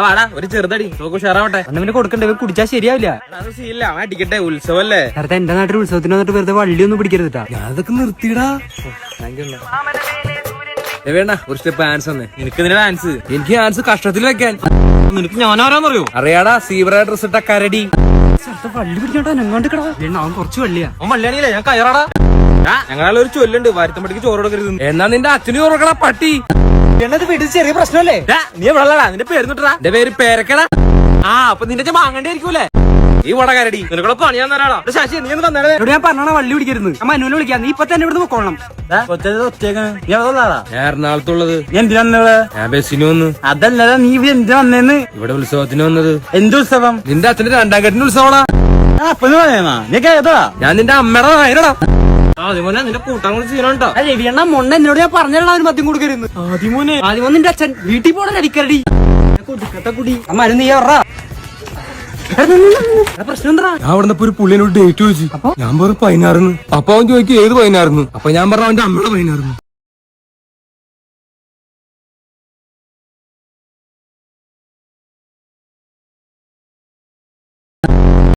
വാടാ ഒരു ചെറുതടി നോക്കൂ ഷെയറാവട്ടെ. അന്നെ കൊടുക്കണ്ടേ കുടിച്ചാൽ ശരിയാവില്ല. അത് സീല്ല, അവൻ അടിക്കട്ടെ, ഉത്സവല്ലേ. നേരത്തെ എന്റെ നാട്ടിൽ ഉത്സവത്തിന് വന്നിട്ട് വെറുതെ വള്ളിയൊന്നും പിടിക്കരുതാ. ഞാനതൊക്കെ നിർത്തിയിടാ. വേണ്ട ഒരു സ്റ്റെപ്പ് ഡാൻസ് തന്നെ. നിനക്ക് ഇതിന്റെ ഡാൻസ്? എനിക്ക് ഡാൻസ് കഷ്ടത്തിൽ വെക്കാൻ. നിനക്ക് ഞാനാരാന്നറിയോ? അറിയാടാ, സീബ്ര ഡ്രസ് ഇട്ട കരടി. വള്ളി പിടിക്കട്ടോ എങ്ങോട്ട് കിടാ. അവൻ കുറച്ച് വള്ളിയാ. അവൻ വള്ളിയാണില്ലേ, ഞാൻ കയറാടാ. ഞങ്ങളെ ഒരു ചൊല്ലുണ്ട്, വരുത്തമ്പടിക്ക് ചോറ് കൊടുക്കരുത്. എന്നാ നിന്റെ അച്ഛന് ചോറക്കടാ പട്ടി. എണ്ണത് വീട്ടിൽ ചെറിയ പ്രശ്നമല്ലേ? നീ എവിടെടാ? നിന്റെ പേരുന്നിട്ടാ? എന്റെ പേര് പേരക്കടാ. അപ്പൊ നിന്റെ മാങ്ങേണ്ടിയിരിക്കൂലേ ഈ വട കരടി. നിനക്കുള്ള പണി ഞാൻ തരാടാ. ശശി നീ ഒന്ന് വന്നേ. ഞാൻ പറഞ്ഞാ വള്ളി പിടിക്കരുത്. അമ്മ അനുവിനെ വിളിക്കാം. നീ ഇപ്പൊ തന്നെ ഇവിടുന്ന് പോകണം. എറണാകുളത്തുള്ളത്. എന്തിനാ? ഞാൻ ബസ്സിന് വന്നു. അതല്ലടാ, നീ എന്തിനാ വന്നേന്ന്? ഇവിടെ ഉത്സവത്തിന് വന്നത്. എന്ത് ഉത്സവം? നിന്റെ അച്ഛന്റെ 2ാം കെട്ടിന്റെ ഉത്സവമാ. നീ കേട്ടോ? ഞാൻ നിന്റെ അമ്മയുടെ നായരടാ. ആദ്യമോനെ നിന്റെ കൂട്ടാൻ കൂടി ചെയ്യണോട്ടോ. രവിയണ്ണ മൊണ്ണ എന്നോട് ഞാൻ പറഞ്ഞാ അവന് മദ്യം കൊടുക്കരുത്. ആദ്യമോനെ ആദ്യമോ നിന്റെ അച്ഛൻ വീട്ടിൽ പോണ അടിക്കരടി കുടിക്കട്ട കുടി. അമ്മ നീ പറ പ്രശ്നം എന്താ? ഞാൻ അവിടെ ഒരു പുള്ളിനോട് ഡേറ്റ് ചോദിച്ചു. ഞാൻ പറഞ്ഞു 16. അപ്പൊ അവൻ ചോദിക്കും ഏത് 16? അപ്പൊ ഞാൻ പറഞ്ഞു അവന്റെ അമ്മയുടെ 16.